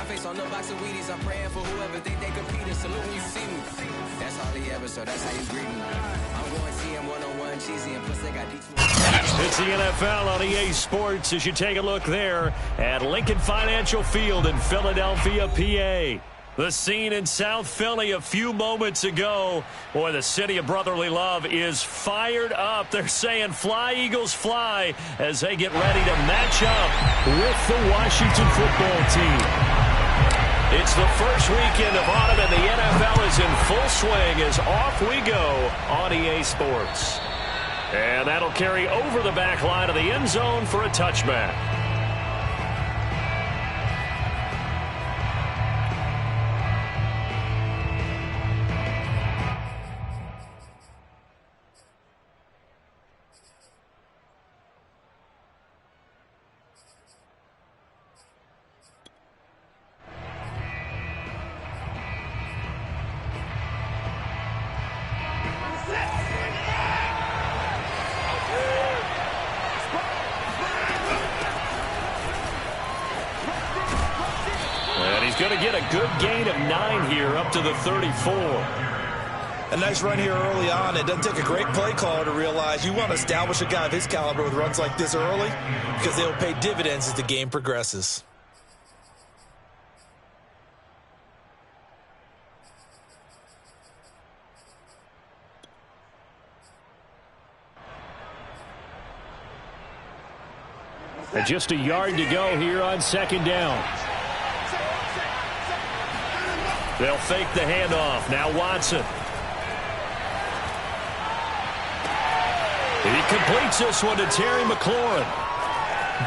face on the box of Wheaties. I'm praying for whoever think they compete. Salute when you see me. That's all he ever, so that's how you greet me. I'm going TM 101 cheesy, and plus they got D2. It's the NFL on EA Sports as you take a look there at Lincoln Financial Field in Philadelphia, PA. The scene in South Philly a few moments ago. Boy, the city of brotherly love is fired up. They're saying fly, Eagles, fly as they get ready to match up with the Washington football team. It's the first weekend of autumn and the NFL is in full swing as off we go on EA Sports. And that'll carry over the back line of the end zone for a touchback. Going to get a good gain of 9 here up to the 34. A nice run here early on. It doesn't take a great play caller to realize you want to establish a guy of his caliber with runs like this early because they'll pay dividends as the game progresses. And just a yard to go here on second down. They'll fake the handoff. Now Watson. He completes this one to Terry McLaurin.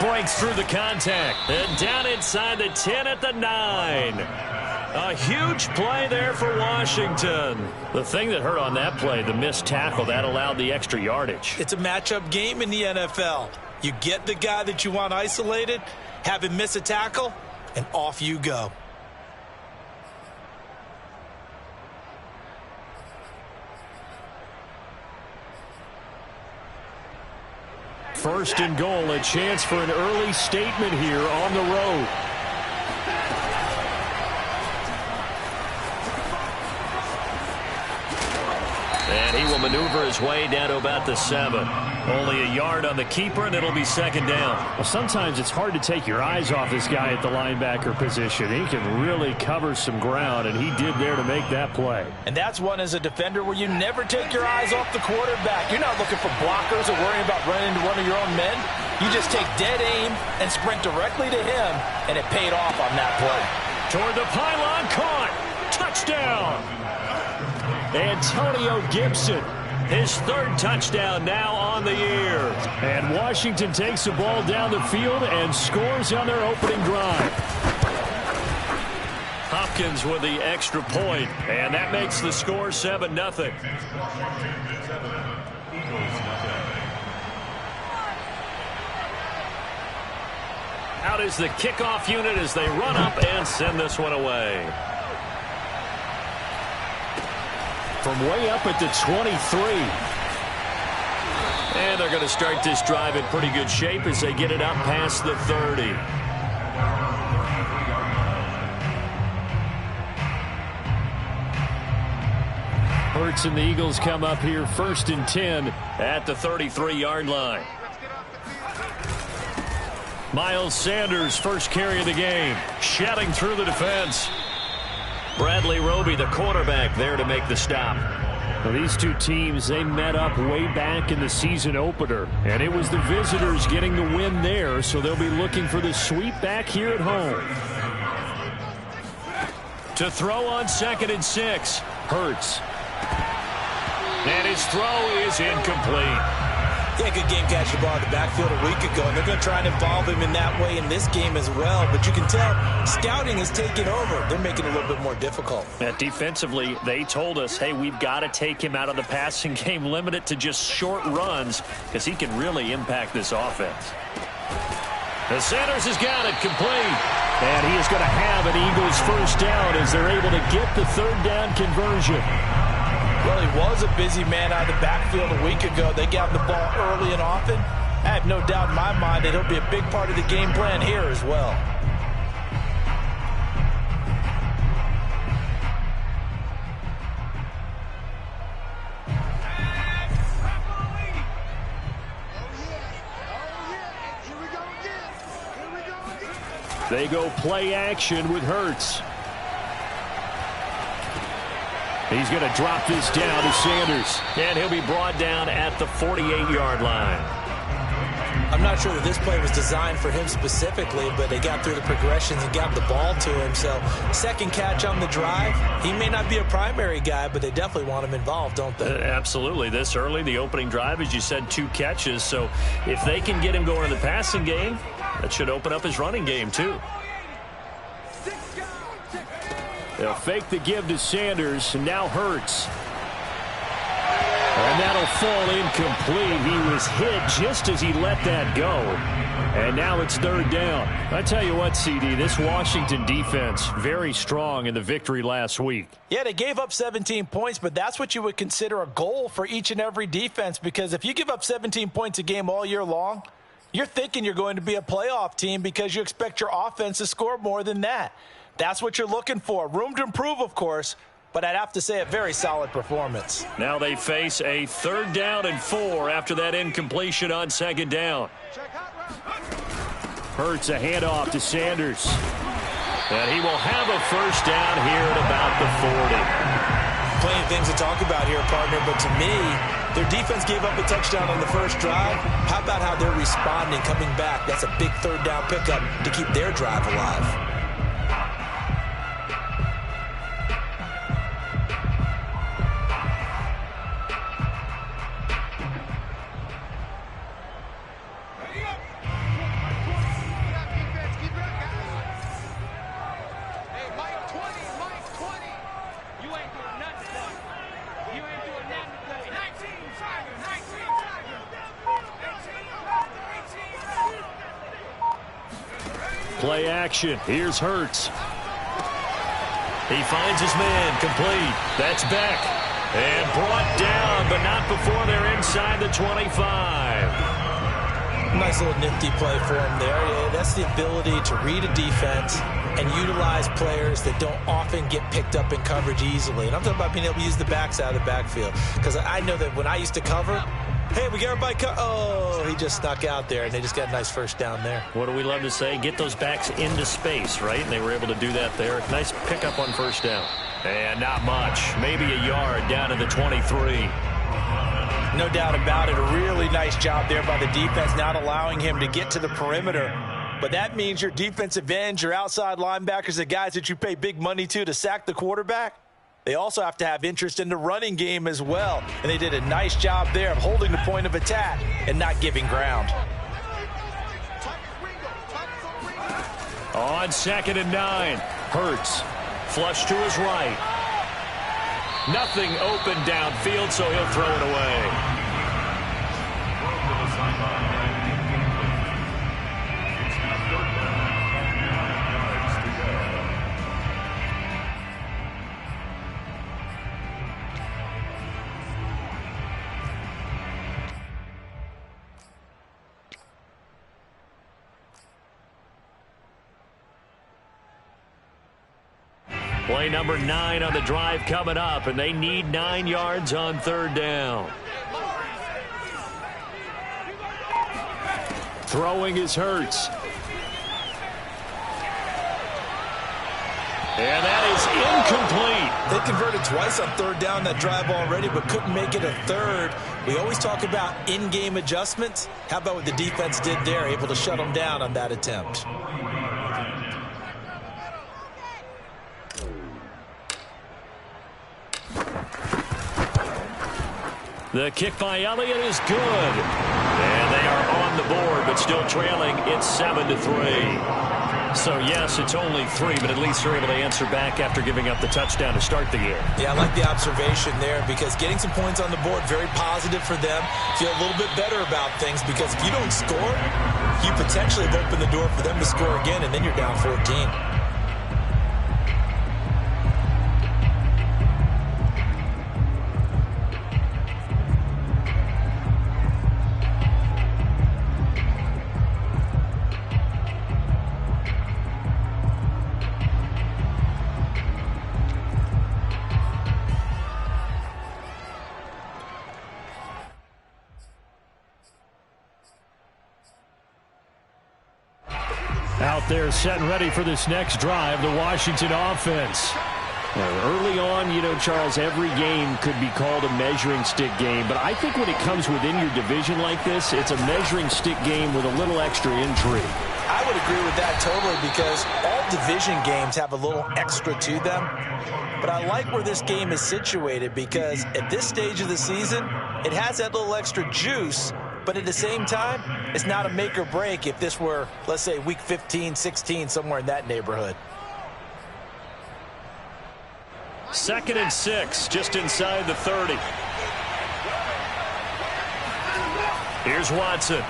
Breaks through the contact. And down inside the 10 at the 9. A huge play there for Washington. The thing that hurt on that play, the missed tackle, that allowed the extra yardage. It's a matchup game in the NFL. You get the guy that you want isolated, have him miss a tackle, and off you go. First and goal, a chance for an early statement here on the road. And he will maneuver his way down to about the 7. Only a yard on the keeper, and it'll be second down. Well, sometimes it's hard to take your eyes off this guy at the linebacker position. He can really cover some ground, and he did there to make that play. And that's one as a defender where you never take your eyes off the quarterback. You're not looking for blockers or worrying about running into one of your own men. You just take dead aim and sprint directly to him, and it paid off on that play. Toward the pylon, caught. Touchdown. Antonio Gibson, his third touchdown now on the year. And Washington takes the ball down the field and scores on their opening drive. Hopkins with the extra point, and that makes the score 7-0. Out is the kickoff unit as they run up and send this one away. From way up at the 23. And they're going to start this drive in pretty good shape as they get it up past the 30. Hurts and the Eagles come up here first and 10 at the 33-yard line. Miles Sanders, first carry of the game, shouting through the defense. Bradley Roby, the quarterback, there to make the stop. Well, these two teams, they met up way back in the season opener, and it was the visitors getting the win there, so they'll be looking for the sweep back here at home. To throw on 2nd and 6, Hurts. And his throw is incomplete. He had a good game catching the ball in the backfield a week ago, and they're going to try and involve him in that way in this game as well. But you can tell scouting is taking over. They're making it a little bit more difficult. Defensively, they told us, hey, we've got to take him out of the passing game, limit it to just short runs, because he can really impact this offense. The Sanders has got it complete. And he is going to have an Eagles first down as they're able to get the third down conversion. Well, he was a busy man out of the backfield a week ago. They got the ball early and often. I have no doubt in my mind that he'll be a big part of the game plan here as well. They go play action with Hurts. He's going to drop this down to Sanders. And he'll be brought down at the 48-yard line. I'm not sure that this play was designed for him specifically, but they got through the progressions and got the ball to him. So, second catch on the drive. He may not be a primary guy, but they definitely want him involved, don't they? Absolutely. This early, the opening drive, as you said, 2 catches. So, if they can get him going in the passing game, that should open up his running game, too. They'll fake the give to Sanders, and now Hurts. And that'll fall incomplete. He was hit just as he let that go. And now it's 3rd down. I tell you what, CD, this Washington defense, very strong in the victory last week. Yeah, they gave up 17 points, but that's what you would consider a goal for each and every defense, because if you give up 17 points a game all year long, you're thinking you're going to be a playoff team because you expect your offense to score more than that. That's what you're looking for. Room to improve, of course, but I'd have to say a very solid performance. Now they face a 3rd down and 4 after that incompletion on 2nd down. Hurts a handoff to Sanders. And he will have a 1st down here at about the 40. Plenty of things to talk about here, partner, but to me, their defense gave up a touchdown on the first drive. How about how they're responding, coming back? That's a big 3rd down pickup to keep their drive alive. Play action. Here's Hurts. He finds his man. Complete. That's Beck. And brought down, but not before they're inside the 25. Nice little nifty play for him there. Yeah, that's the ability to read a defense and utilize players that don't often get picked up in coverage easily. And I'm talking about being able to use the backside of the backfield. Because I know that when I used to cover, hey, we got everybody oh, he just snuck out there, and they just got a nice 1st down there. What do we love to say? Get those backs into space, right? And they were able to do that there. Nice pickup on 1st down. And not much. Maybe a yard down to the 23. No doubt about it. A really nice job there by the defense, not allowing him to get to the perimeter. But that means your defensive ends, your outside linebackers, the guys that you pay big money to sack the quarterback, they also have to have interest in the running game as well. And they did a nice job there of holding the point of attack and not giving ground. On 2nd and 9, Hurts. Flush to his right. Nothing open downfield, so he'll throw it away. Play number 9 on the drive coming up, and they need 9 yards on 3rd down. Throwing is Hurts. And that is incomplete. They converted twice on 3rd down that drive already, but couldn't make it a 3rd. We always talk about in-game adjustments. How about what the defense did there, able to shut them down on that attempt? The kick by Elliott is good. And they are on the board, but still trailing. It's 7-3. So, yes, it's only 3, but at least they're able to answer back after giving up the touchdown to start the game. Yeah, I like the observation there, because getting some points on the board, very positive for them. Feel a little bit better about things, because if you don't score, you potentially have opened the door for them to score again, and then you're down 14. Out there, set and ready for this next drive, the Washington offense. Early on, you know, Charles, every game could be called a measuring stick game. But I think when it comes within your division like this, it's a measuring stick game with a little extra intrigue. I would agree with that totally, because all division games have a little extra to them. But I like where this game is situated, because at this stage of the season, it has that little extra juice. But at the same time, it's not a make or break if this were, let's say, week 15, 16, somewhere in that neighborhood. 2nd and 6, just inside the 30. Here's Watson.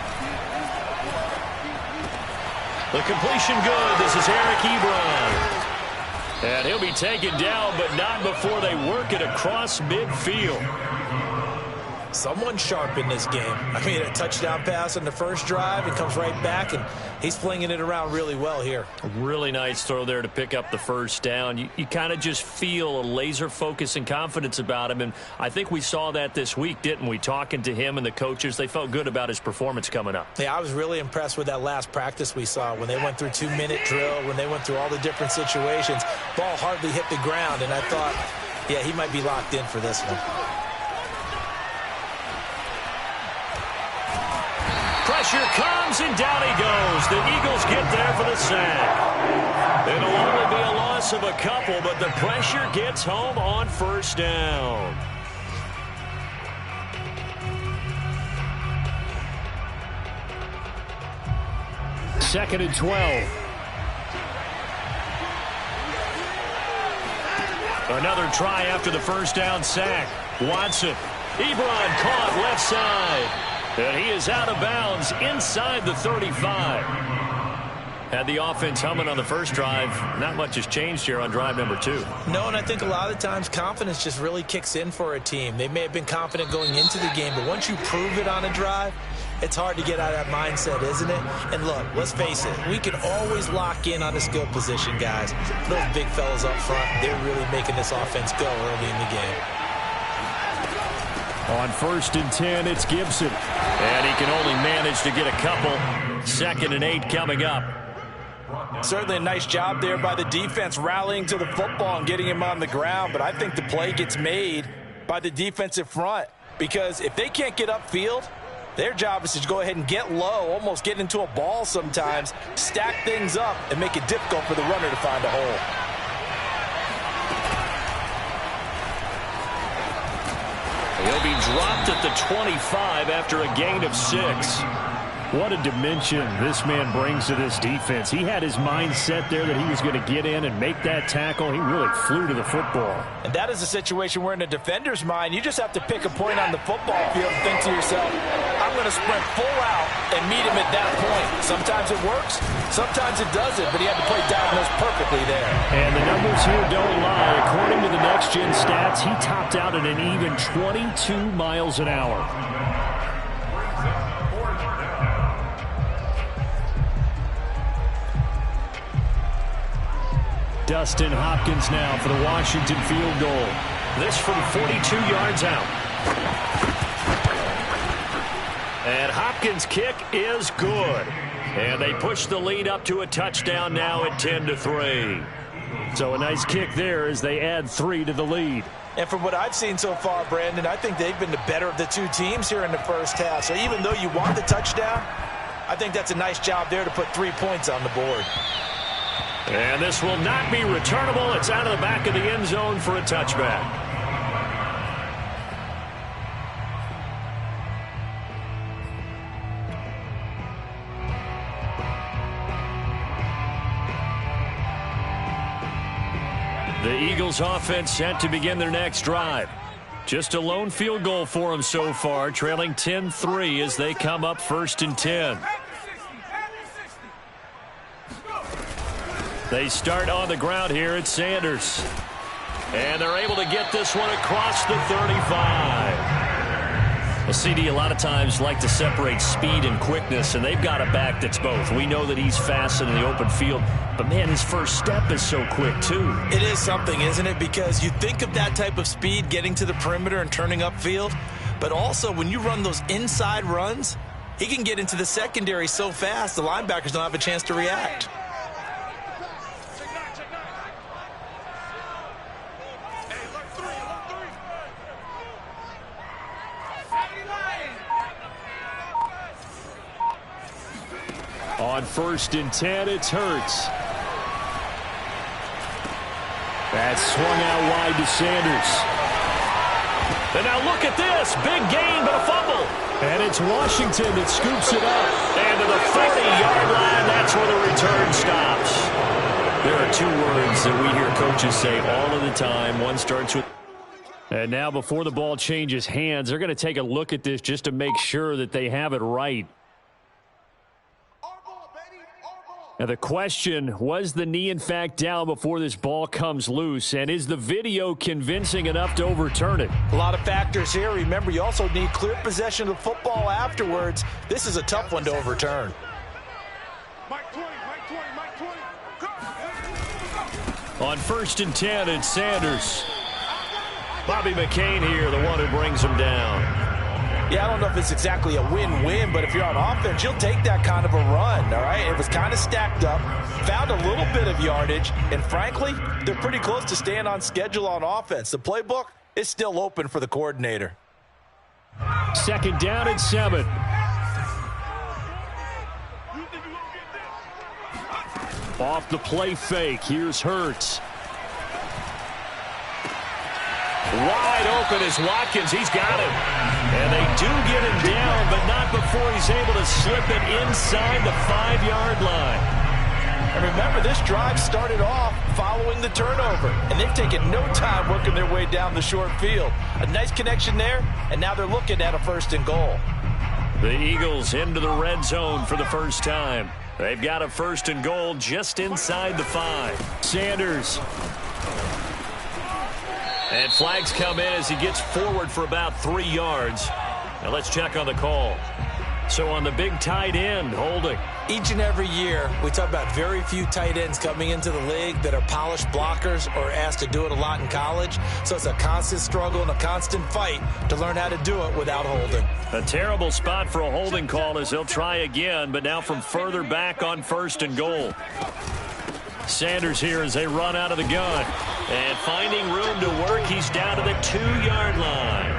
The completion good. This is Eric Ebron. And he'll be taken down, but not before they work it across midfield. Someone sharp in this game. I mean, a touchdown pass on the first drive and comes right back, and he's flinging it around really well here. A really nice throw there to pick up the first down. You kind of just feel a laser focus and confidence about him, and I think we saw that this week, didn't we? Talking to him and the coaches, they felt good about his performance coming up. Yeah, I was really impressed with that last practice we saw when they went through 2-minute drill, when they went through all the different situations. Ball hardly hit the ground, and I thought, yeah, he might be locked in for this one. Pressure comes, and down he goes. The Eagles get there for the sack. It'll only be a loss of a couple, but the pressure gets home on first down. Second and 12. Another try after the first down sack. Watson. Ebron caught left side. And he is out of bounds inside the 35. Had the offense humming on the first drive. Not much has changed here on drive number 2. No, and I think a lot of times confidence just really kicks in for a team. They may have been confident going into the game, but once you prove it on a drive, it's hard to get out of that mindset, isn't it? And look, let's face it, we can always lock in on the skill position, guys. Those big fellas up front, they're really making this offense go early in the game. On 1st and 10, it's Gibson. And he can only manage to get a couple. 2nd and 8 coming up. Certainly a nice job there by the defense rallying to the football and getting him on the ground. But I think the play gets made by the defensive front. Because if they can't get upfield, their job is to go ahead and get low, almost get into a ball sometimes, stack things up, and make it difficult for the runner to find a hole. He'll be dropped at the 25 after a gain of 6. What a dimension this man brings to this defense. He had his mind set there that he was going to get in and make that tackle. He really flew to the football. And that is a situation where in a defender's mind, you just have to pick a point on the football field and think to yourself, I'm going to sprint full out and meet him at that point. Sometimes it works, sometimes it doesn't, but he had to play diagonals perfectly there. And the numbers here don't lie. According to the next-gen stats, he topped out at an even 22 miles an hour. Dustin Hopkins now for the Washington field goal. This from 42 yards out. And Hopkins' kick is good. And they push the lead up to a touchdown now at 10-3. So a nice kick there as they add 3 to the lead. And from what I've seen so far, Brandon, I think they've been the better of the two teams here in the first half. So even though you want the touchdown, I think that's a nice job there to put 3 points on the board. And this will not be returnable. It's out of the back of the end zone for a touchback. The Eagles offense set to begin their next drive. Just a lone field goal for them so far, trailing 10-3 as they come up 1st and 10. They start on the ground here at Sanders. And they're able to get this one across the 35. Well, CD, a lot of times like to separate speed and quickness, and they've got a back that's both. We know that he's fast in the open field, but, man, his first step is so quick, too. It is something, isn't it? Because you think of that type of speed getting to the perimeter and turning upfield, but also when you run those inside runs, he can get into the secondary so fast the linebackers don't have a chance to react. first and 10. It's Hurts. That's swung out wide to Sanders. And now look at this. Big gain, but a fumble. And it's Washington that scoops it up. And to the 40-yard line, that's where the return stops. There are two words that we hear coaches say all of the time. One starts with... And now before the ball changes hands, they're going to take a look at this just to make sure that they have it right. Now the question, was the knee in fact down before this ball comes loose? And is the video convincing enough to overturn it? A lot of factors here. Remember, you also need clear possession of the football afterwards. This is a tough one to overturn. On first and 10, it's Sanders. Bobby McCain here, the one who brings him down. Yeah, I don't know if it's exactly a win-win, but if you're on offense, you'll take that kind of a run, all right? It was kind of stacked up, found a little bit of yardage, and frankly, they're pretty close to staying on schedule on offense. The playbook is still open for the coordinator. Second down and 7. Off the play fake, here's Hurts. Wide open is Watkins. He's got him. And they do get him down, but not before he's able to slip it inside the 5-yard line. And remember, this drive started off following the turnover, and they've taken no time working their way down the short field. A nice connection there, and now they're looking at a first and goal. The Eagles into the red zone for the first time. They've got a first and goal just inside the 5. Sanders. And flags come in as he gets forward for about 3 yards. Now let's check on the call. So on the big tight end, holding. Each and every year, we talk about very few tight ends coming into the league that are polished blockers or asked to do it a lot in college. So it's a constant struggle and a constant fight to learn how to do it without holding. A terrible spot for a holding call as they'll try again, but now from further back on first and goal. Sanders here as they run out of the gun. And finding room to work, he's down to the 2-yard line.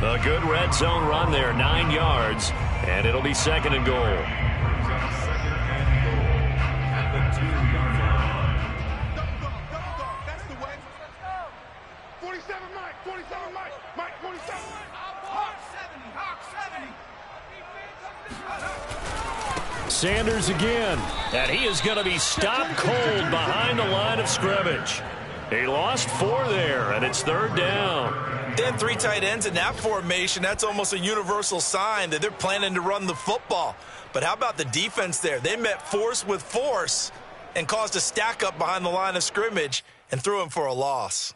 A good red zone run there, 9 yards. And it'll be second and goal. That's the way. 47 Mike, 47 Mike, Mike 47. Hawk 70, Hawk 70. Sanders again. And he is going to be stopped cold behind the line of scrimmage. He lost 4 there, and it's third down. They had 3 tight ends in that formation. That's almost a universal sign that they're planning to run the football. But how about the defense there? They met force with force and caused a stack up behind the line of scrimmage and threw him for a loss.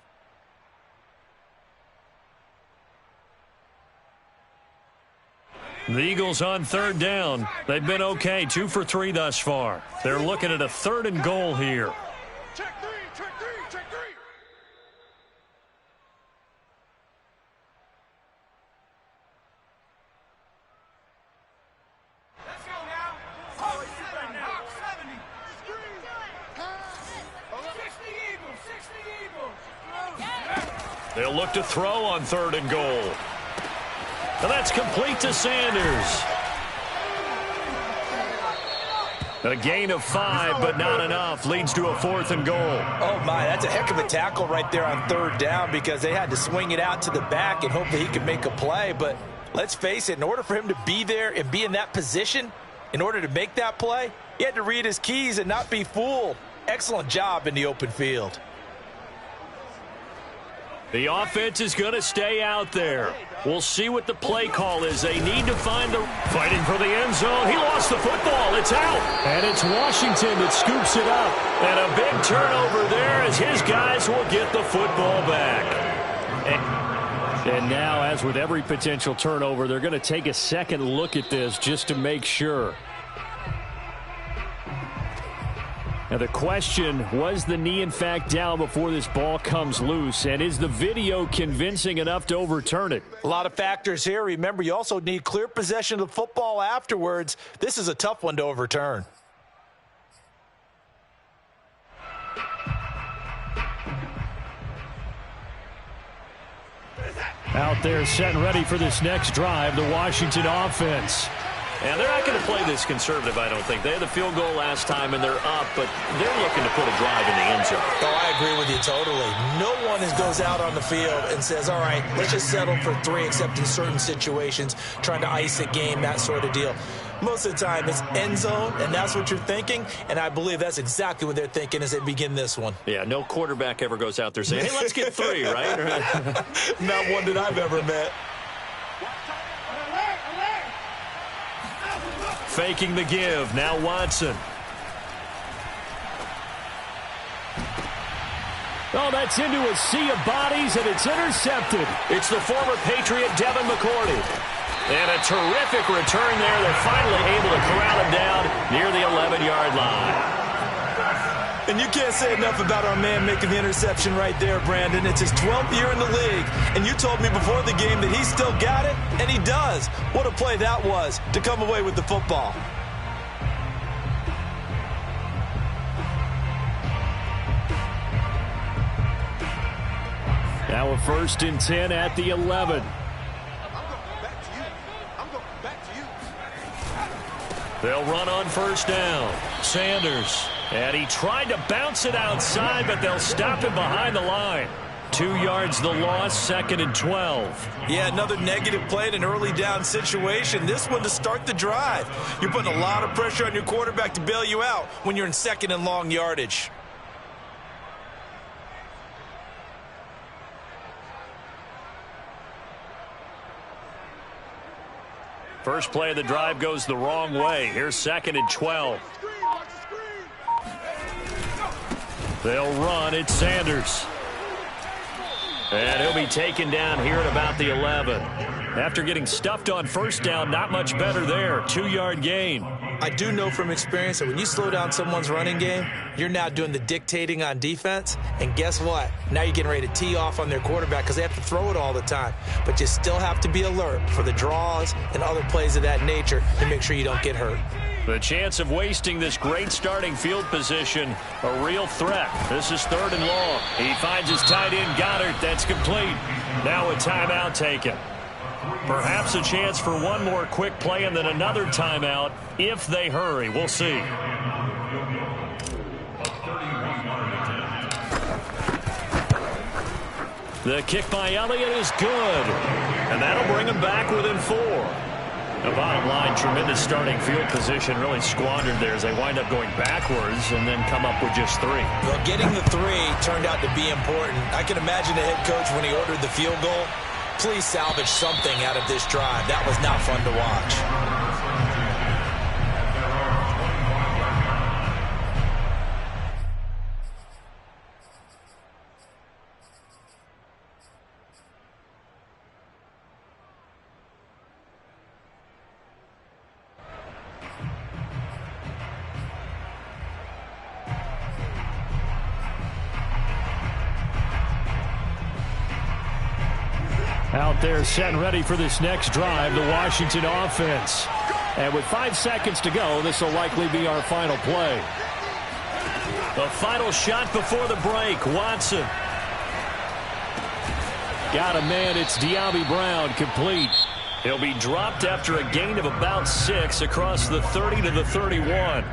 The Eagles on third down. They've been okay, 2 for 3 thus far. They're looking at a third and goal here. Check 3, check 3, check 3. Let's go now. Hawk 70, Hawk 70. 60 Eagles, 60 Eagles. They'll look to throw on third and goal. And that's complete to Sanders. A gain of 5, but not enough. Leads to a 4th and goal. Oh, my, that's a heck of a tackle right there on third down because they had to swing it out to the back and hope that he could make a play. But let's face it, in order for him to be there and be in that position, in order to make that play, he had to read his keys and not be fooled. Excellent job in the open field. The offense is going to stay out there. We'll see what the play call is. They need to find the... Fighting for the end zone. He lost the football. It's out. And it's Washington that scoops it up. And a big turnover there as his guys will get the football back. And now, as with every potential turnover, they're going to take a second look at this just to make sure. Now the question, was the knee in fact down before this ball comes loose? And is the video convincing enough to overturn it? A lot of factors here. Remember, you also need clear possession of the football afterwards. This is a tough one to overturn. Out there set and ready for this next drive, the Washington offense. And they're not going to play this conservative, I don't think. They had the field goal last time, and they're up, but they're looking to put a drive in the end zone. Oh, I agree with you totally. No one goes out on the field and says, all right, let's just settle for 3, except in certain situations, trying to ice a game, that sort of deal. Most of the time, it's end zone, and that's what you're thinking, and I believe that's exactly what they're thinking as they begin this one. Yeah, no quarterback ever goes out there saying, hey, let's get 3, right? Not one that I've ever met. Faking the give. Now Watson. Oh, that's into a sea of bodies, and it's intercepted. It's the former Patriot Devin McCourty. And a terrific return there. They're finally able to corral him down near the 11-yard line. And you can't say enough about our man making the interception right there, Brandon. It's his 12th year in the league, and you told me before the game that he still got it, and he does. What a play that was to come away with the football. Now a 1st and 10 at the 11. They'll run on 1st down. Sanders. And he tried to bounce it outside, but they'll stop him behind the line. 2 yards the loss, 2nd and 12. Yeah, another negative play in an early down situation. This one to start the drive. You're putting a lot of pressure on your quarterback to bail you out when you're in 2nd and long yardage. First play of the drive goes the wrong way. Here's 2nd and 12. They'll run. It's Sanders. And he'll be taken down here at about the 11. After getting stuffed on 1st down, not much better there. 2-yard gain. I do know from experience that when you slow down someone's running game, you're now doing the dictating on defense. And guess what? Now you're getting ready to tee off on their quarterback because they have to throw it all the time. But you still have to be alert for the draws and other plays of that nature to make sure you don't get hurt. The chance of wasting this great starting field position, a real threat. This is 3rd and long. He finds his tight end, Goddard. That's complete. Now a timeout taken. Perhaps a chance for one more quick play and then another timeout if they hurry. We'll see. The kick by Elliott is good. And that'll bring him back within 4. The bottom line, tremendous starting field position, really squandered there as they wind up going backwards and then come up with just 3. Well, getting the 3 turned out to be important. I can imagine the head coach when he ordered the field goal. Please salvage something out of this drive. That was not fun to watch. Out there set and ready for this next drive, the Washington offense. And with 5 seconds to go, this will likely be our final play. The final shot before the break, Watson. Got a man, it's De'Ami Brown, complete. He'll be dropped after a gain of about 6 across the 30 to the 31.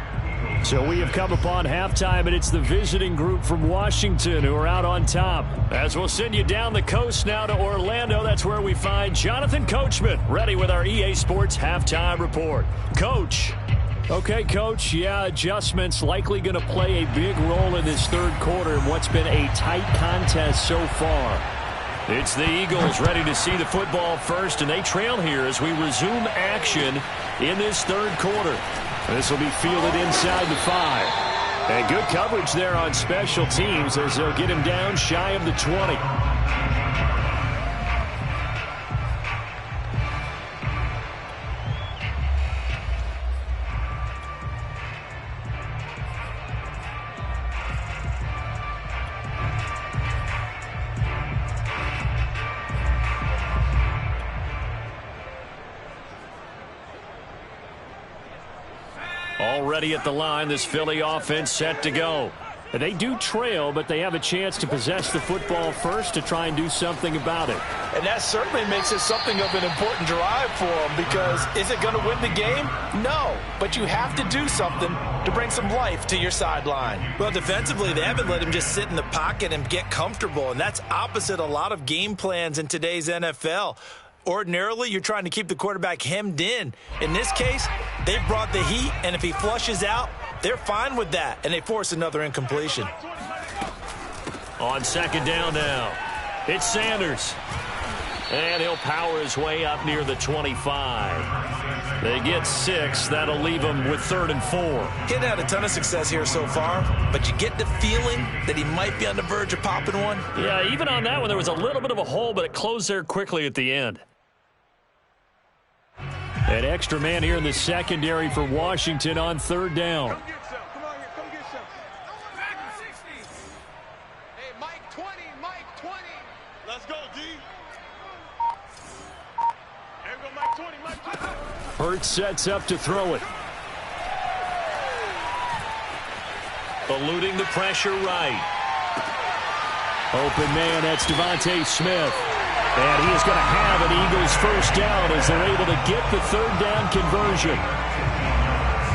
So we have come upon halftime, and it's the visiting group from Washington who are out on top. As we'll send you down the coast now to Orlando, that's where we find Jonathan Coachman, ready with our EA Sports Halftime Report. Coach. Okay, Coach, yeah, adjustments likely going to play a big role in this 3rd quarter in what's been a tight contest so far. It's the Eagles ready to see the football first, and they trail here as we resume action in this 3rd quarter. This will be fielded inside the 5. And good coverage there on special teams as they'll get him down shy of the 20. Already at the line, this Philly offense set to go. They do trail, but they have a chance to possess the football first to try and do something about it. And that certainly makes it something of an important drive for them, because is it going to win the game? No, but you have to do something to bring some life to your sideline. Well, defensively, they haven't let him just sit in the pocket and get comfortable, and that's opposite a lot of game plans in today's NFL. Ordinarily, you're trying to keep the quarterback hemmed in. In this case, they brought the heat, and if he flushes out, they're fine with that, and they force another incompletion. On second down now, it's Sanders. And he'll power his way up near the 25. They get 6. That'll leave him with 3rd and 4. He hasn't had a ton of success here so far, but you get the feeling that he might be on the verge of popping one. Yeah, even on that one, there was a little bit of a hole, but it closed there quickly at the end. An extra man here in the secondary for Washington on 3rd down. Come get some. Come on here. Come get some. Hey, Mike 20. Mike 20. Let's go, D. Here we go, Mike 20. Mike 20. Hurts sets up to throw it. Eluding the pressure right. Open man, that's Devontae Smith. And he is going to have an Eagles first down as they're able to get the 3rd down conversion.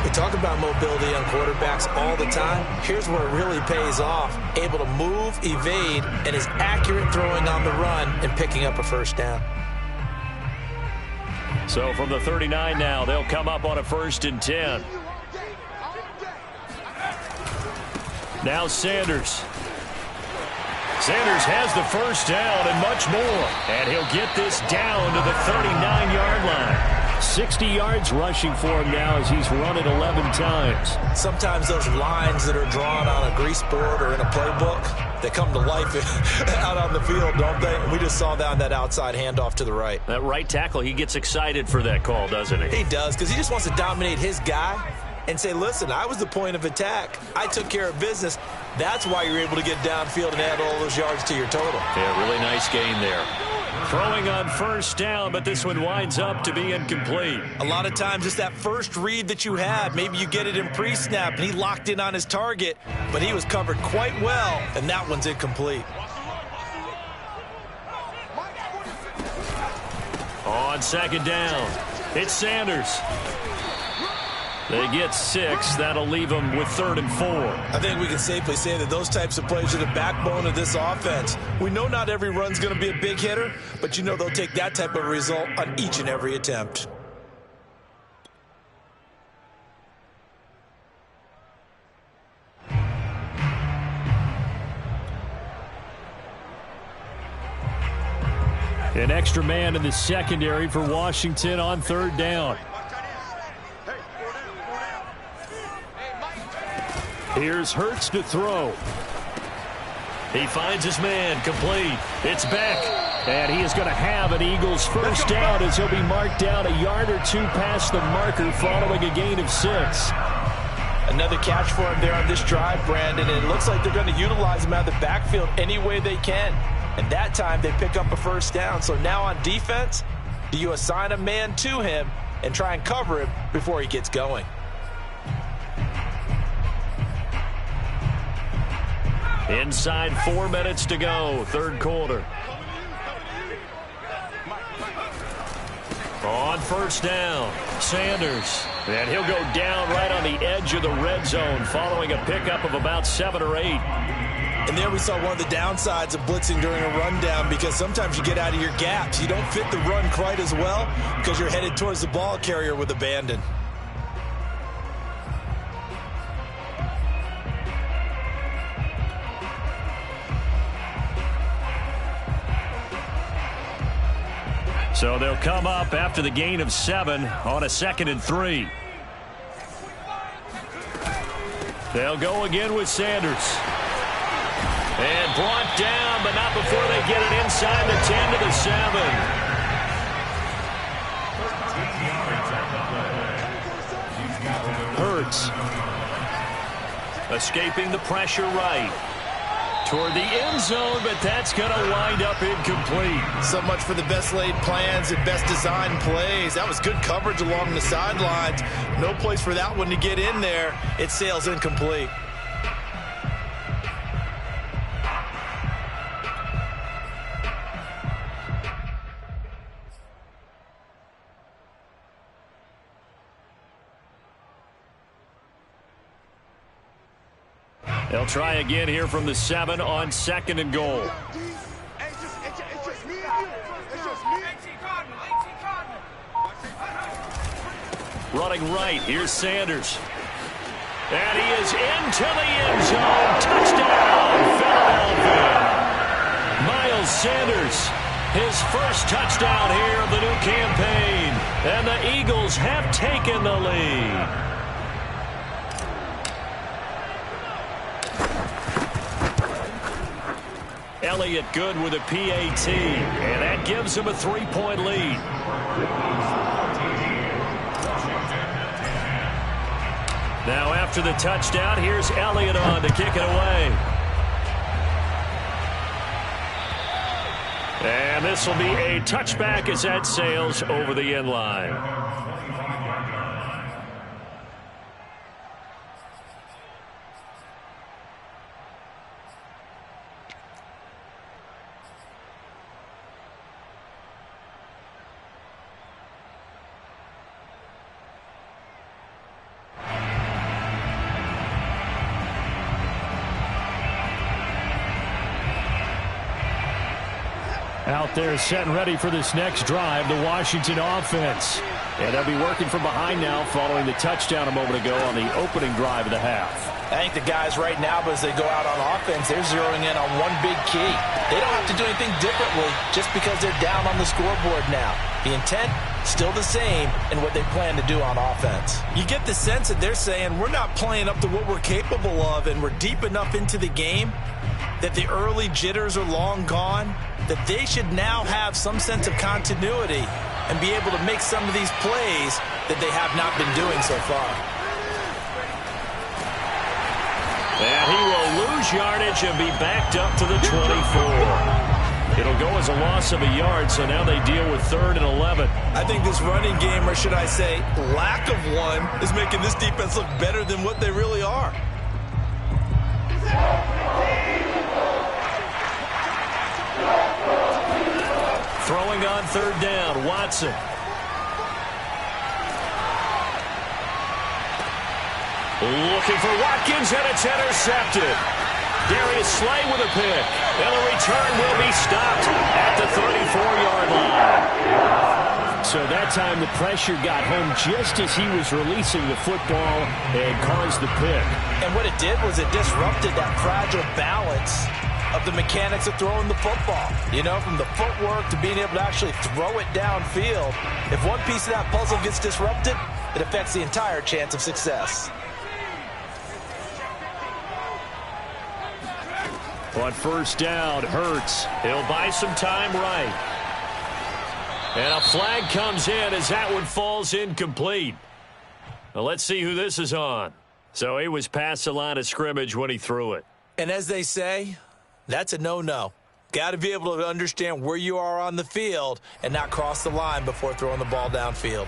We talk about mobility on quarterbacks all the time. Here's where it really pays off. Able to move, evade, and is accurate throwing on the run and picking up a first down. So from the 39 now, they'll come up on a 1st and 10. Now Sanders. Sanders has the first down and much more. And he'll get this down to the 39-yard line. 60 yards rushing for him now as he's run it 11 times. Sometimes those lines that are drawn on a grease board or in a playbook, they come to life out on the field, don't they? And we just saw that on that outside handoff to the right. That right tackle, he gets excited for that call, doesn't he? He does, because he just wants to dominate his guy and say, listen, I was the point of attack. I took care of business. That's why you're able to get downfield and add all those yards to your total. Yeah, really nice gain there. Throwing on first down, but this one winds up to be incomplete. A lot of times it's that first read that you had. Maybe you get it in pre-snap, and he locked in on his target, but he was covered quite well, and that one's incomplete. On second down, it's Sanders. They get 6. That'll leave them with 3rd and 4. I think we can safely say that those types of plays are the backbone of this offense. We know not every run's going to be a big hitter, but you know they'll take that type of result on each and every attempt. An extra man in the secondary for Washington on 3rd down. Here's Hurts to throw. He finds his man, complete. It's Beck. And he is going to have an Eagles first down as he'll be marked down a yard or 2 past the marker following a gain of 6. Another catch for him there on this drive, Brandon, and it looks like they're going to utilize him out of the backfield any way they can. And that time they pick up a first down. So now on defense, do you assign a man to him and try and cover him before he gets going? Inside 4 minutes to go, 3rd quarter. On first down, Sanders. And he'll go down right on the edge of the red zone following a pickup of about 7 or 8. And there we saw one of the downsides of blitzing during a rundown, because sometimes you get out of your gaps. You don't fit the run quite as well because you're headed towards the ball carrier with abandon. So they'll come up after the gain of 7 on a 2nd and 3. They'll go again with Sanders. And brought down, but not before they get it inside the 10 to the 7. Hurts. Escaping the pressure right. Toward the end zone, but that's going to wind up incomplete. So much for the best laid plans and best designed plays. That was good coverage along the sidelines. No place for that one to get in there. It sails incomplete. They'll try again here from the 7 on 2nd and goal. It's just me and you. It's just me. Running right, here's Sanders. And he is into the end zone. Touchdown, Philadelphia. Miles Sanders, his first touchdown here of the new campaign. And the Eagles have taken the lead. Elliott good with a PAT, and that gives him a 3-point lead. Now after the touchdown, here's Elliott on to kick it away. And this will be a touchback as that sails over the end line. Out there set and ready for this next drive, the Washington offense. And they'll be working from behind now following the touchdown a moment ago on the opening drive of the half. I think the guys right now, as they go out on offense, they're zeroing in on one big key. They don't have to do anything differently just because they're down on the scoreboard now. The intent, still the same in what they plan to do on offense. You get the sense that they're saying we're not playing up to what we're capable of, and we're deep enough into the game that the early jitters are long gone, that they should now have some sense of continuity and be able to make some of these plays that they have not been doing so far. And he will lose yardage and be backed up to the 24. It'll go as a loss of a yard, so now they deal with 3rd and 11. I think this running game, or should I say lack of one, is making this defense look better than what they really are. Throwing on 3rd down, Watson. Looking for Watkins, and it's intercepted. Darius Slay with a pick. And the return will be stopped at the 34-yard line. So that time the pressure got home just as he was releasing the football and caused the pick. And what it did was it disrupted that fragile balance of the mechanics of throwing the football. You know, from the footwork to being able to actually throw it downfield. If one piece of that puzzle gets disrupted, it affects the entire chance of success. On 1st down, Hurts. He'll buy some time right. And a flag comes in as that one falls incomplete. Well, let's see who this is on. So he was past the line of scrimmage when he threw it. And as they say, that's a no-no. Got to be able to understand where you are on the field and not cross the line before throwing the ball downfield.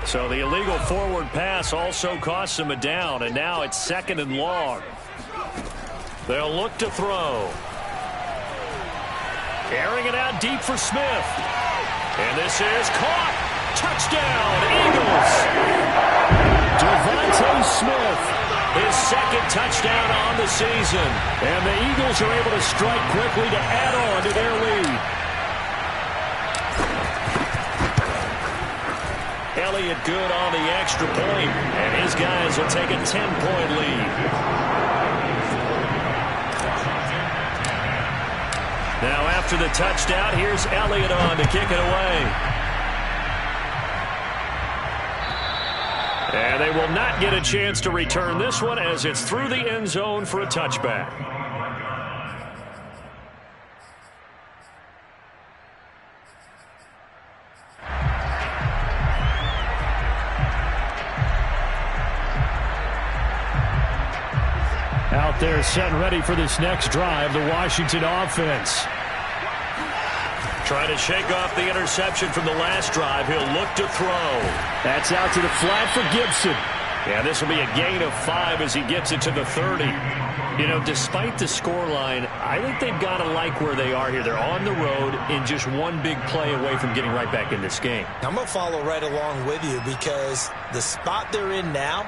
So the illegal forward pass also costs him a down, and now it's 2nd and long. They'll look to throw. Airing it out deep for Smith. And this is caught. Touchdown, Eagles. Devontae Smith. His 2nd touchdown on the season. And the Eagles are able to strike quickly to add on to their lead. Elliott good on the extra point, and his guys will take a 10-point lead. Now after the touchdown, here's Elliott on to kick it away. And they will not get a chance to return this one as it's through the end zone for a touchback. Out there set and ready for this next drive, the Washington offense. Trying to shake off the interception from the last drive. He'll look to throw. That's out to the flat for Gibson. Yeah, this will be a gain of 5 as he gets it to the 30. You know, despite the scoreline, I think they've got to like where they are here. They're on the road in just one big play away from getting right back in this game. I'm going to follow right along with you because the spot they're in now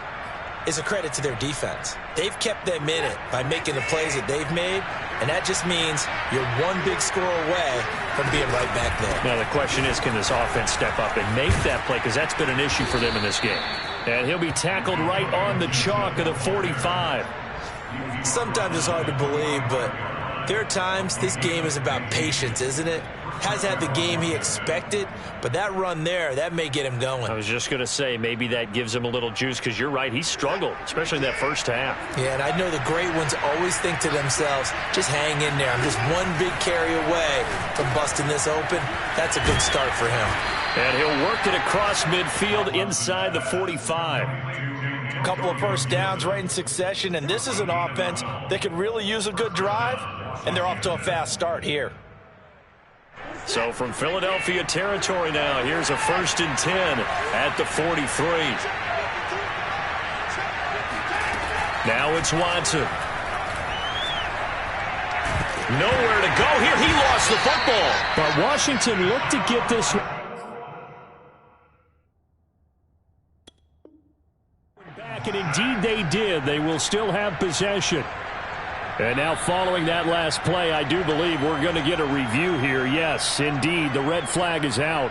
is a credit to their defense. They've kept them in it by making the plays that they've made, and that just means you're one big score away from being right back there. Now the question is, can this offense step up and make that play? Because that's been an issue for them in this game. And he'll be tackled right on the chalk of the 45. Sometimes it's hard to believe, but there are times this game is about patience, isn't it? Has had the game he expected, but that run there, that may get him going. I was just going to say, maybe that gives him a little juice, because you're right, he struggled, especially in that first half. Yeah, and I know the great ones always think to themselves, just hang in there. I'm just one big carry away from busting this open. That's a good start for him. And he'll work it across midfield inside the 45. A couple of first downs right in succession, and this is an offense that could really use a good drive, and they're off to a fast start here. So from Philadelphia territory now, here's a 1st and 10 at the 43. Now it's Watson. Nowhere to go here. He lost the football. But Washington looked to get this back, and indeed they did. They will still have possession. And now following that last play, I do believe we're going to get a review here. Yes, indeed, the red flag is out.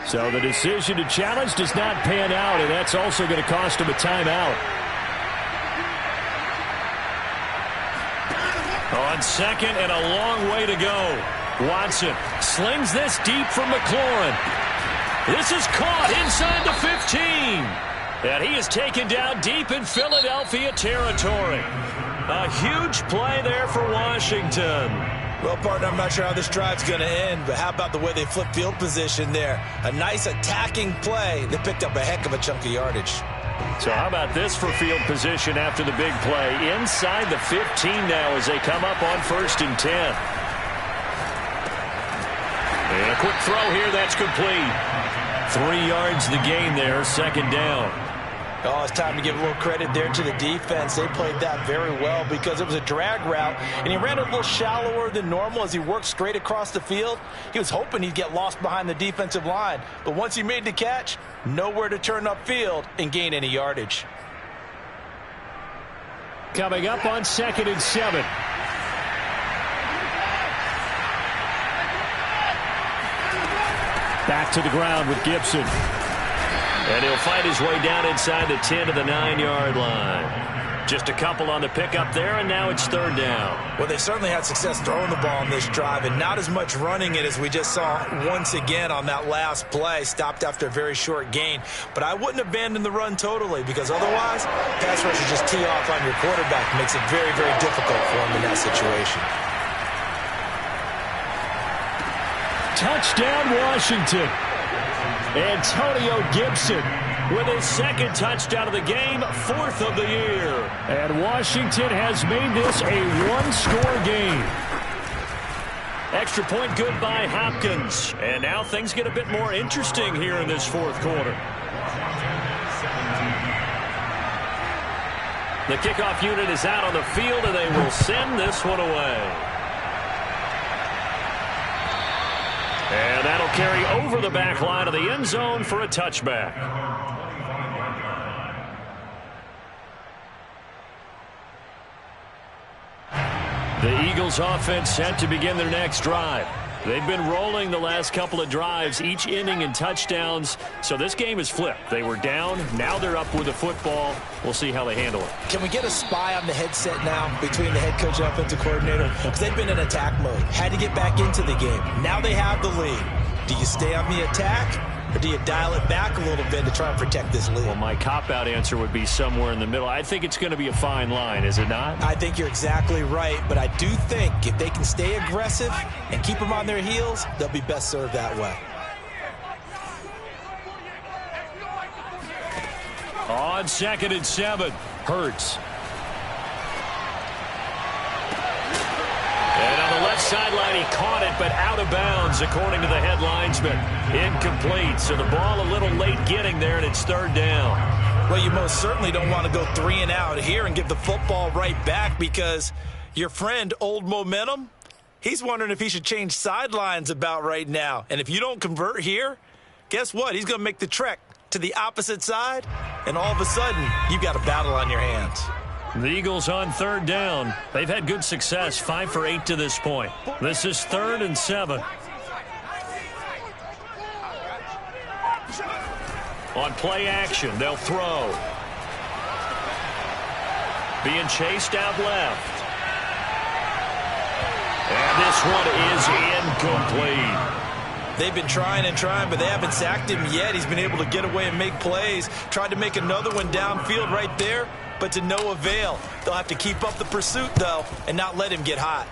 So the decision to challenge does not pan out, and that's also going to cost him a timeout. On second and a long way to go. Watson slings this deep from McLaurin. This is caught inside the 15. And he is taken down deep in Philadelphia territory. A huge play there for Washington. Well, partner, I'm not sure how this drive's going to end, but how about the way they flip field position there? A nice attacking play that picked up a heck of a chunk of yardage. So how about this for field position after the big play? Inside the 15 now as they come up on 1st and 10. And a quick throw here, that's complete. 3 yards the gain there, 2nd down. Oh, it's time to give a little credit there to the defense. They played that very well because it was a drag route, and he ran a little shallower than normal as he worked straight across the field. He was hoping he'd get lost behind the defensive line, but once he made the catch, nowhere to turn upfield and gain any yardage. Coming up on 2nd and 7. Back to the ground with Gibson. And he'll fight his way down inside the 10 to the 9-yard line. Just a couple on the pickup there, and now it's 3rd down. Well, they certainly had success throwing the ball on this drive, and not as much running it as we just saw once again on that last play. Stopped after a very short gain. But I wouldn't abandon the run totally, because otherwise, pass rushers just tee off on your quarterback. Makes it very, very difficult for him in that situation. Touchdown, Washington. Antonio Gibson with his 2nd touchdown of the game, 4th of the year. And Washington has made this a 1-score game. Extra point good by Hopkins. And now things get a bit more interesting here in this 4th quarter. The kickoff unit is out on the field, and they will send this one away. And that'll carry over the back line of the end zone for a touchback. The Eagles offense set to begin their next drive. They've been rolling the last couple of drives, each inning in touchdowns. So this game is flipped. They were down. Now they're up with the football. We'll see how they handle it. Can we get a spy on the headset now between the head coach and offensive coordinator? Because they've been in attack mode. Had to get back into the game. Now they have the lead. Do you stay on the attack, or do you dial it back a little bit to try and protect this lead? Well, my cop-out answer would be somewhere in the middle. I think it's going to be a fine line, is it not? I think you're exactly right, but I do think if they can stay aggressive and keep them on their heels, they'll be best served that way. On 2nd and 7, Hurts. And on the left sideline, he caught it, but out of bounds, according to the head linesman. Incomplete, so the ball a little late getting there, and it's third down. Well, you most certainly don't want to go 3 and out here and give the football right back, because your friend, Old Momentum, he's wondering if he should change sidelines about right now. And if you don't convert here, guess what? He's going to make the trek to the opposite side, and all of a sudden, you've got a battle on your hands. The Eagles on third down. They've had good success, 5 for 8 to this point. This is 3rd and 7. On play action, they'll throw. Being chased out left. And this one is incomplete. They've been trying and trying, but they haven't sacked him yet. He's been able to get away and make plays. Tried to make another one downfield right there, but to no avail. They'll have to keep up the pursuit, though, and not let him get hot.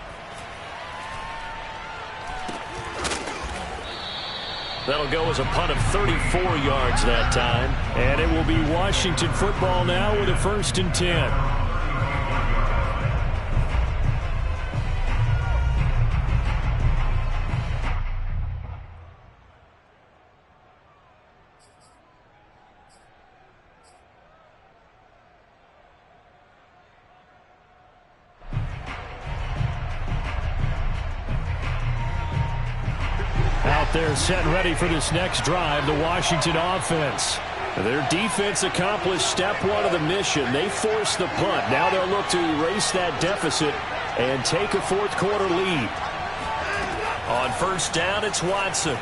That'll go as a punt of 34 yards that time. And it will be Washington football now with a 1st and 10. Out there set and ready for this next drive, the Washington offense. Their defense accomplished step 1 of the mission. They forced the punt. Now they'll look to erase that deficit and take a 4th quarter lead. On first down, it's Watson.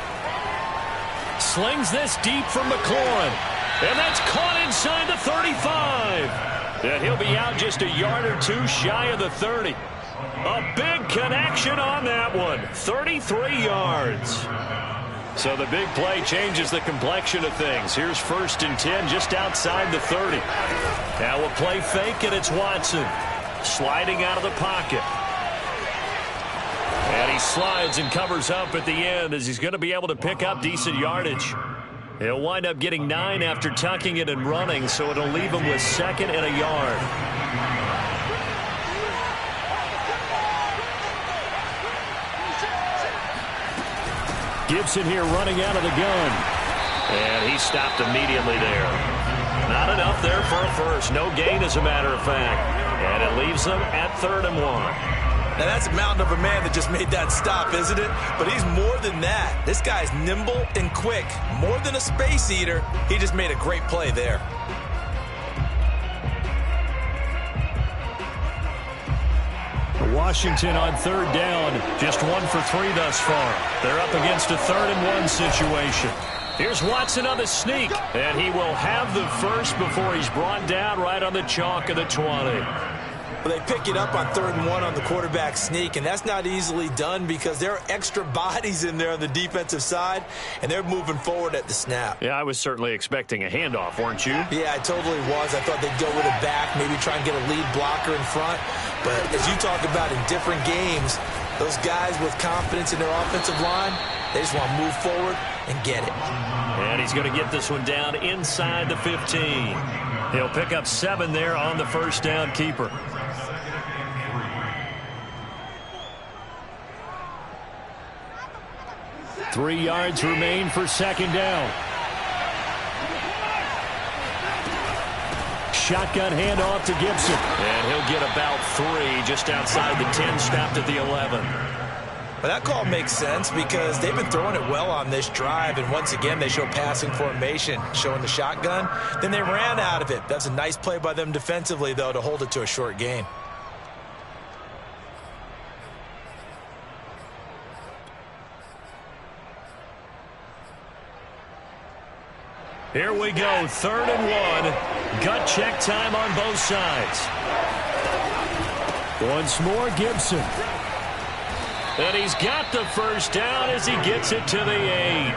Slings this deep from McLaurin. And that's caught inside the 35. And he'll be out just a yard or two shy of the 30. A big connection on that one. 33 yards. So the big play changes the complexion of things. Here's 1st and 10 just outside the 30. Now we'll play fake, and it's Watson. Sliding out of the pocket. And he slides and covers up at the end as he's going to be able to pick up decent yardage. He'll wind up getting 9 after tucking it and running, so it'll leave him with 2nd and a yard. Gibson here running out of the gun. And he stopped immediately there. Not enough there for a first. No gain, as a matter of fact. And it leaves them at 3rd and 1. Now, that's a mountain of a man that just made that stop, isn't it? But he's more than that. This guy's nimble and quick. More than a space eater. He just made a great play there. Washington on 3rd down. Just 1 for 3 thus far. They're up against a 3rd and 1 situation. Here's Watson on the sneak. And he will have the first before he's brought down right on the chalk of the 20. Well, they pick it up on 3rd and 1 on the quarterback sneak, and that's not easily done because there are extra bodies in there on the defensive side, and they're moving forward at the snap. Yeah, I was certainly expecting a handoff, weren't you? Yeah, I totally was. I thought they'd go with it back, maybe try and get a lead blocker in front. But as you talk about in different games, those guys with confidence in their offensive line, they just want to move forward and get it. And he's going to get this one down inside the 15. He'll pick up 7 there on the first down keeper. Three yards remain for 2nd down. Shotgun handoff to Gibson. And he'll get about 3 just outside the 10, stopped at the 11. But that call makes sense because they've been throwing it well on this drive, and once again they show passing formation, showing the shotgun. Then they ran out of it. That's a nice play by them defensively, though, to hold it to a short gain. Here we go, 3rd and 1. Gut check time on both sides. Once more, Gibson. And he's got the first down as he gets it to the 8.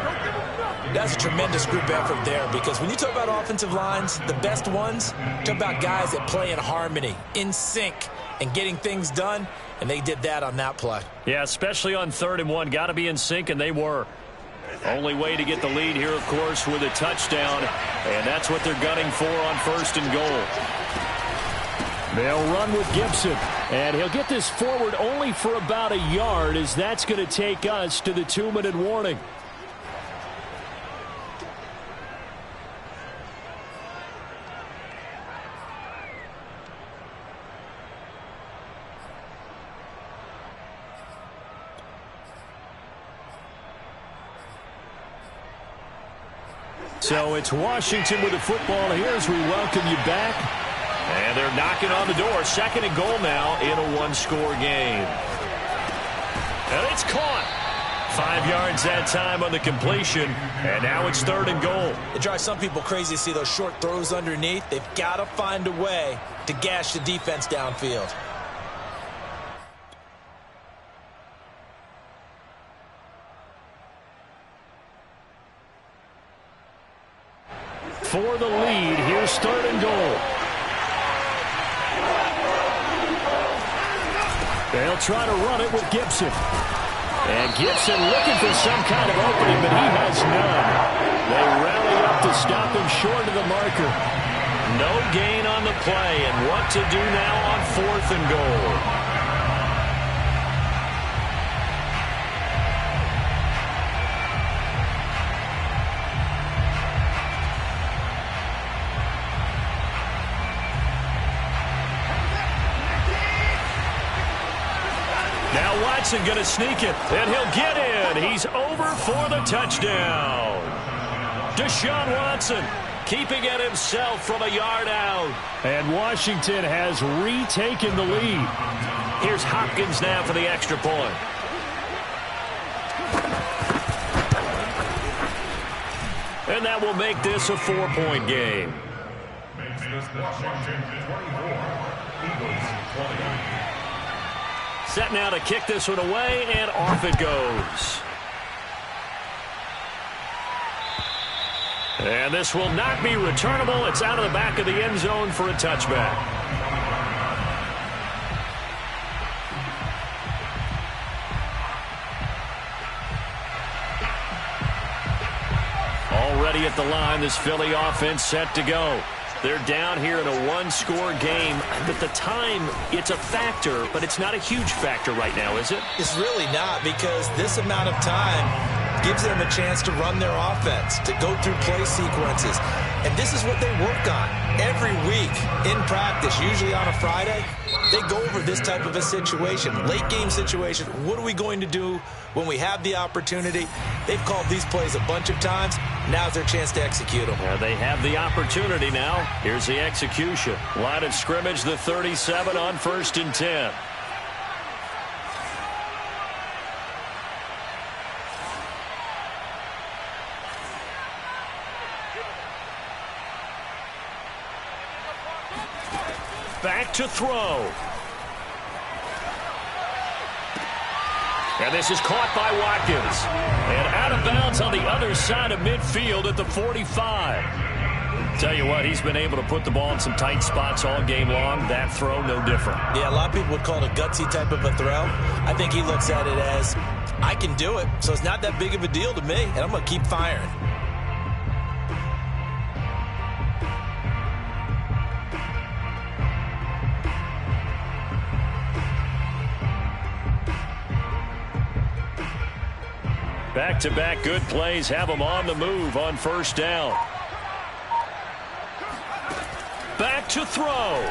That's a tremendous group effort there because when you talk about offensive lines, the best ones, talk about guys that play in harmony, in sync, and getting things done, and they did that on that play. Yeah, especially on 3rd and 1. Got to be in sync, and they were. Only way to get the lead here, of course, with a touchdown, and that's what they're gunning for on 1st and goal. They'll run with Gibson. And he'll get this forward only for about a yard, as that's going to take us to the 2-minute warning. So it's Washington with the football here as we welcome you back. And they're knocking on the door. 2nd and goal now in a one-score game. And it's caught. 5 yards that time on the completion. And now it's 3rd and goal. It drives some people crazy to see those short throws underneath. They've got to find a way to gash the defense downfield. For the lead, here's 3rd and goal. They'll try to run it with Gibson. And Gibson looking for some kind of opening, but he has none. They rally up to stop him short of the marker. No gain on the play, and what to do now on 4th and goal. Now Watson going to sneak it, and he'll get in. He's over for the touchdown. Deshaun Watson keeping it himself from a yard out. And Washington has retaken the lead. Here's Hopkins now for the extra point. And that will make this a 4-point game. Makes this Washington 24, Eagles 20. Set now to kick this one away, and off it goes. And this will not be returnable. It's out of the back of the end zone for a touchback. Already at the line, this Philly offense set to go. They're down here in a one-score game. But the time, it's a factor, but it's not a huge factor right now, is it? It's really not, because this amount of time gives them a chance to run their offense, to go through play sequences. And this is what they work on every week in practice, usually on a Friday. They go over this type of a situation, late game situation. What are we going to do when we have the opportunity? They've called these plays a bunch of times. Now's their chance to execute them. They have the opportunity now. Here's the execution. Line of scrimmage, the 37 on 1st and 10. Back to throw. And this is caught by Watkins. And out of bounds on the other side of midfield at the 45. Tell you what, he's been able to put the ball in some tight spots all game long. That throw, no different. Yeah, a lot of people would call it a gutsy type of a throw. I think he looks at it as, I can do it, so it's not that big of a deal to me, and I'm going to keep firing. Back-to-back good plays have them on the move on 1st down. Back to throw.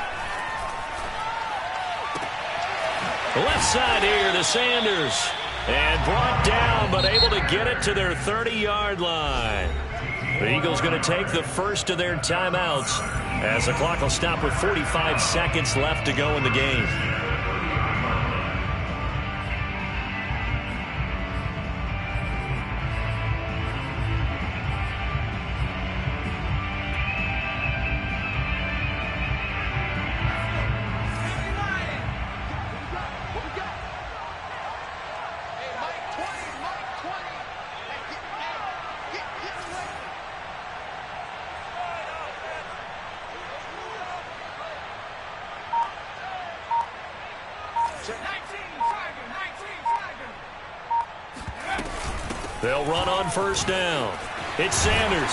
Left side here to Sanders. And brought down, but able to get it to their 30-yard line. The Eagles going to take the first of their timeouts as the clock will stop with 45 seconds left to go in the game. They'll run on 1st down. It's Sanders.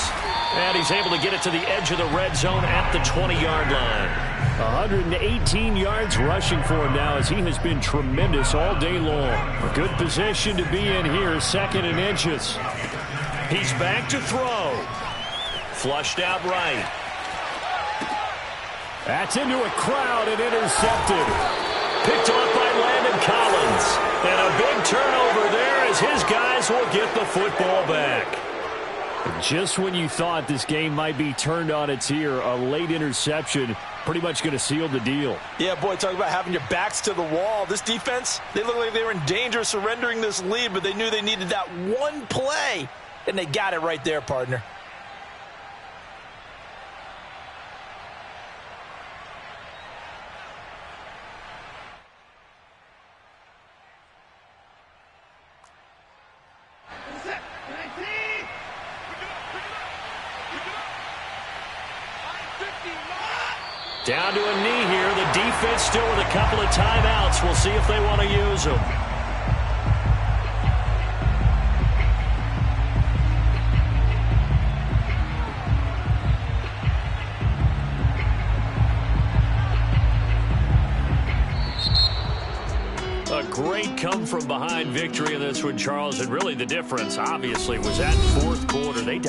And he's able to get it to the edge of the red zone at the 20-yard line. 118 yards rushing for him now as he has been tremendous all day long. A good position to be in here, 2nd and inches. He's back to throw. Flushed out right. That's into a crowd and intercepted. Picked off by Landon Collins. And a big turnover there as his guys will get the football back. Just when you thought this game might be turned on its ear, a late interception pretty much going to seal the deal. Yeah, boy, talk about having your backs to the wall. This defense, they look like they were in danger of surrendering this lead, but they knew they needed that one play, and they got it right there, partner. Down to a knee here. The defense still with a couple of timeouts. We'll see if they want to use them. A great come-from-behind victory in this one, Charles. And really the difference, obviously, was that fourth quarter. They